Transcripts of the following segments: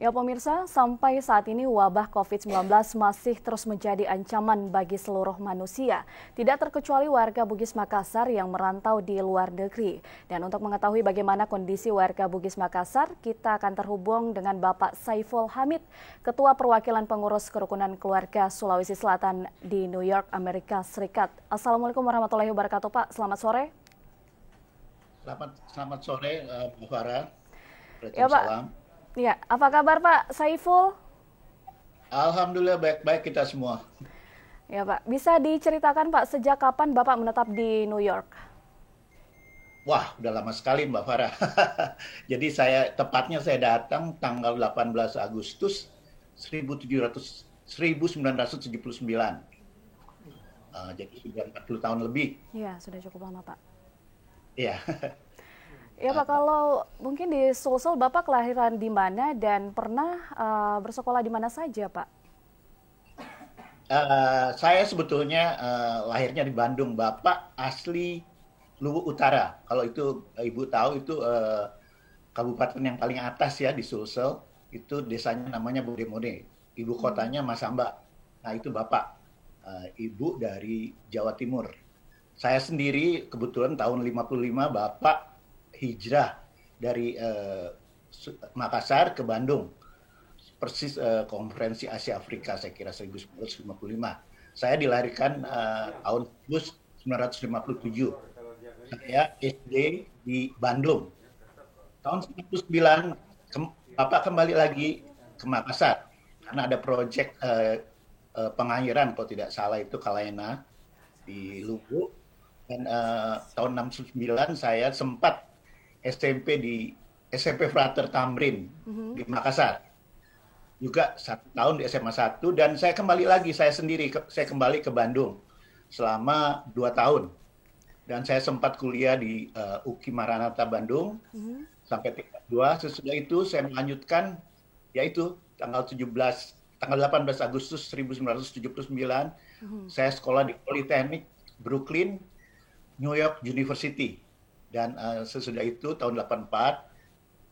Ya pemirsa, sampai saat ini wabah COVID-19 masih terus menjadi ancaman bagi seluruh manusia. Tidak terkecuali warga Bugis Makassar yang merantau di luar negeri. Dan untuk mengetahui bagaimana kondisi warga Bugis Makassar, kita akan terhubung dengan Bapak Saiful Hamid, Ketua Perwakilan Pengurus Kerukunan Keluarga Sulawesi Selatan di New York, Amerika Serikat. Assalamualaikum warahmatullahi wabarakatuh, Pak. Selamat sore. Selamat sore, Bu Farah. Ya, Pak. Waalaikumsalam. Ya, apa kabar Pak Saiful? Alhamdulillah baik-baik kita semua. Ya Pak, bisa diceritakan Pak sejak kapan Bapak menetap di New York? Wah, udah lama sekali Mbak Farah. Jadi tepatnya saya datang tanggal 18 Agustus 1979. Jadi sudah 40 tahun lebih. Ya, sudah cukup lama Pak. Iya. Ya Pak, kalau mungkin di Sulsel Bapak kelahiran di mana dan pernah bersekolah di mana saja Pak? Saya sebetulnya lahirnya di Bandung. Bapak asli Luwu Utara. Kalau itu Ibu tahu itu kabupaten yang paling atas ya di Sulsel. Itu desanya namanya Bodemode. Ibu kotanya Masamba. Nah itu Bapak. Ibu dari Jawa Timur. Saya sendiri kebetulan tahun 55 Bapak hijrah dari Makassar ke Bandung. Persis konferensi Asia Afrika saya kira 1955. Saya dilahirkan tahun 1957. Saya SD di Bandung. Tahun 1999 Bapak kembali lagi ke Makassar karena ada proyek pengairan kalau tidak salah itu Kalena di Luwu. Dan tahun 69 saya sempat SMP Frater Tamrin di Makassar. Juga 1 tahun di SMA 1 dan saya kembali lagi saya kembali ke Bandung selama 2 tahun. Dan saya sempat kuliah di UKI Maranatha Bandung sampai tingkat 2. Sesudah itu saya melanjutkan yaitu tanggal 18 Agustus 1979 saya sekolah di Politeknik Brooklyn, New York University. Dan sesudah itu tahun 84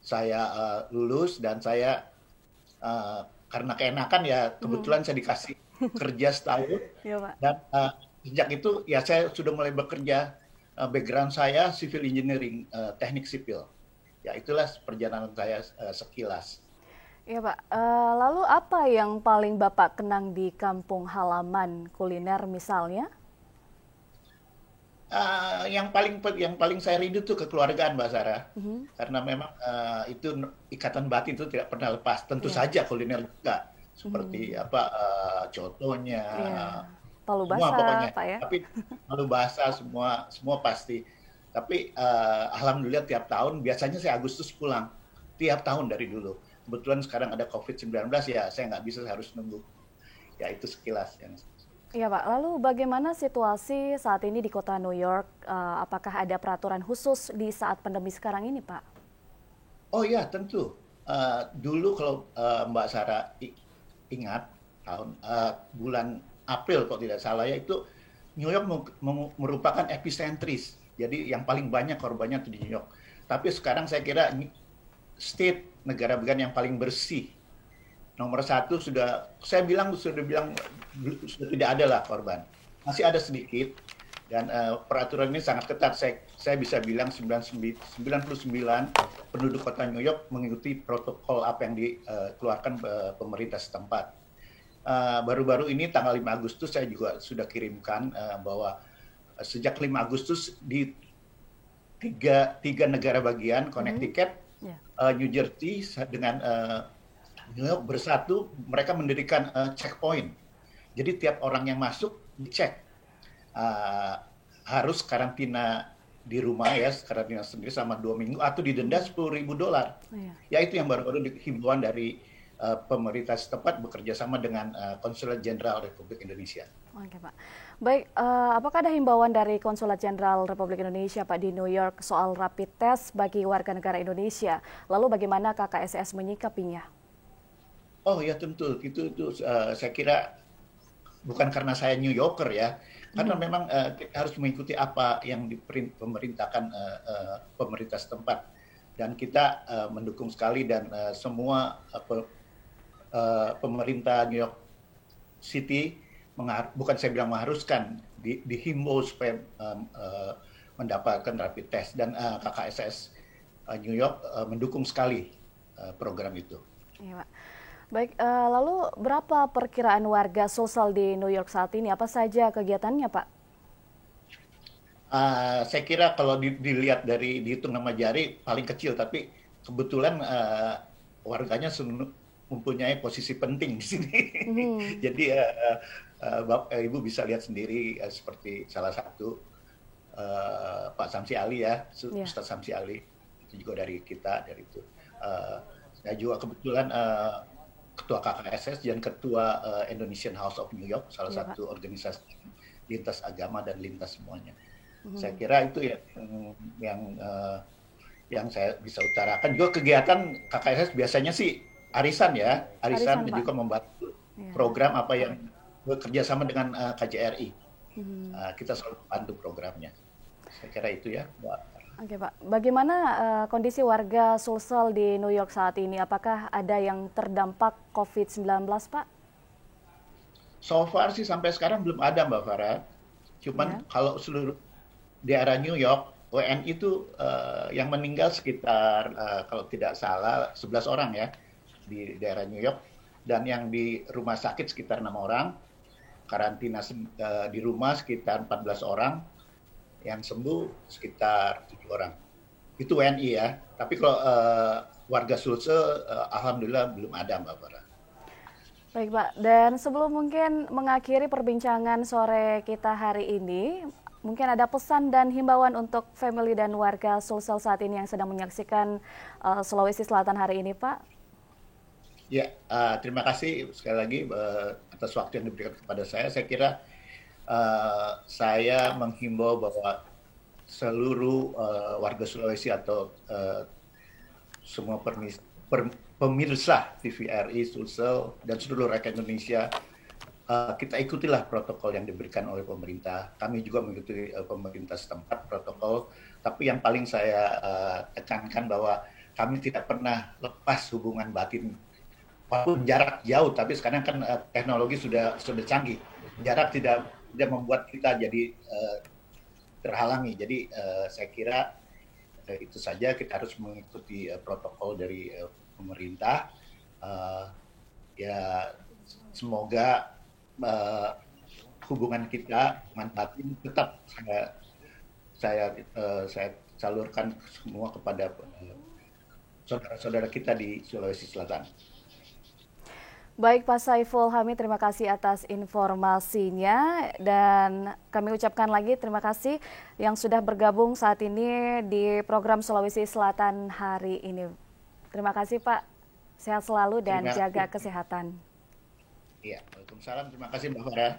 saya lulus dan saya karena keenakan ya kebetulan saya dikasih kerja setahun. Ya Pak. Dan sejak itu ya saya sudah mulai bekerja. Background saya civil engineering, teknik sipil. Ya itulah perjalanan saya sekilas. Ya Pak, lalu apa yang paling Bapak kenang di kampung halaman kuliner misalnya? Yang paling saya rindu tuh kekeluargaan Mbak Sarah, karena memang itu ikatan batin itu tidak pernah lepas. Tentu Iya. saja kuliner juga seperti apa contohnya Iya. Palu semua basah pokoknya. Pak ya? Tapi lalu bahasa semua pasti. Tapi alhamdulillah tiap tahun biasanya saya Agustus pulang tiap tahun dari dulu. Kebetulan sekarang ada COVID-19 ya saya nggak bisa, saya harus nunggu. Ya itu sekilas yang. Iya Pak, lalu bagaimana situasi saat ini di kota New York? Apakah ada peraturan khusus di saat pandemi sekarang ini Pak? Oh ya tentu. Dulu kalau Mbak Sarah ingat tahun bulan April kalau tidak salah ya itu New York merupakan epicentris. Jadi yang paling banyak korbannya itu di New York. Tapi sekarang saya kira negara bagian yang paling bersih. Nomor 1 sudah bilang sudah tidak ada lah korban. Masih ada sedikit dan peraturan ini sangat ketat. Saya bisa bilang 99 penduduk kota New York mengikuti protokol apa yang dikeluarkan pemerintah setempat. Baru-baru ini tanggal 5 Agustus saya juga sudah kirimkan bahwa sejak 5 Agustus di tiga negara bagian, Connecticut, New Jersey dengan New York bersatu, mereka mendirikan checkpoint. Jadi tiap orang yang masuk dicek, harus karantina di rumah ya, karantina sendiri selama 2 minggu atau didenda $10.000. Ya itu yang baru-baru himbauan dari pemerintah setempat bekerja sama dengan Konsulat Jenderal Republik Indonesia. Oke Pak. Baik, apakah ada himbauan dari Konsulat Jenderal Republik Indonesia Pak di New York soal rapid test bagi warga negara Indonesia? Lalu bagaimana KKSS menyikapinya? Oh ya tentu, itu saya kira bukan karena saya New Yorker ya, karena memang kita harus mengikuti apa yang diperintahkan pemerintah setempat. Dan kita mendukung sekali dan semua pemerintah New York City bukan saya bilang mengharuskan, dihimbau supaya mendapatkan rapid test, dan KKSS New York mendukung sekali program itu. Iya, Pak. Baik, lalu berapa perkiraan warga Sulsel di New York saat ini? Apa saja kegiatannya, Pak? Saya kira kalau dilihat dari dihitung nama jari paling kecil, tapi kebetulan warganya mempunyai posisi penting di sini. Jadi Bapak Ibu bisa lihat sendiri seperti salah satu Pak Samsi Ali ya, Ustadz Samsi Ali, itu juga dari kita, dari itu. Saya juga kebetulan Ketua KKSS dan Ketua Indonesian House of New York, salah satu organisasi lintas agama dan lintas semuanya. Saya kira itu yang saya bisa utarakan. Juga kegiatan KKSS biasanya sih arisan ya, arisan dan juga membantu program apa yang bekerja sama dengan KJRI. Kita selalu bantu programnya. Saya kira itu ya, Mbak. Oke, Pak. Bagaimana kondisi warga Sulsel di New York saat ini? Apakah ada yang terdampak COVID-19, Pak? So far sih sampai sekarang belum ada, Mbak Farah. Cuman kalau seluruh daerah New York, WNI itu yang meninggal sekitar kalau tidak salah 11 orang ya di daerah New York, dan yang di rumah sakit sekitar 6 orang, karantina di rumah sekitar 14 orang, yang sembuh sekitar 7 orang. Itu WNI ya. Tapi kalau warga Sulsel, alhamdulillah belum ada, Mbak Farah. Baik, Pak. Dan sebelum mungkin mengakhiri perbincangan sore kita hari ini, mungkin ada pesan dan himbauan untuk family dan warga Sulsel saat ini yang sedang menyaksikan Sulawesi Selatan hari ini, Pak? Ya, terima kasih sekali lagi atas waktu yang diberikan kepada saya. Saya kira saya menghimbau bahwa seluruh warga Sulawesi atau semua pemirsa TVRI Sulsel dan seluruh rakyat Indonesia, kita ikutilah protokol yang diberikan oleh pemerintah. Kami juga mengikuti pemerintah setempat protokol, tapi yang paling saya tekankan bahwa kami tidak pernah lepas hubungan batin. Walaupun jarak jauh, tapi sekarang kan teknologi sudah canggih. Jarak tidak membuat kita jadi terhalangi. Jadi saya kira itu saja, kita harus mengikuti protokol dari pemerintah. Ya semoga hubungan kita, hubungan batin tetap saya salurkan semua kepada saudara-saudara kita di Sulawesi Selatan. Baik, Pak Saiful Hamid, terima kasih atas informasinya, dan kami ucapkan lagi terima kasih yang sudah bergabung saat ini di program Sulawesi Selatan hari ini. Terima kasih, Pak. Sehat selalu dan jaga kesehatan. Iya, Waalaikumsalam. Terima kasih, Mbak Farah.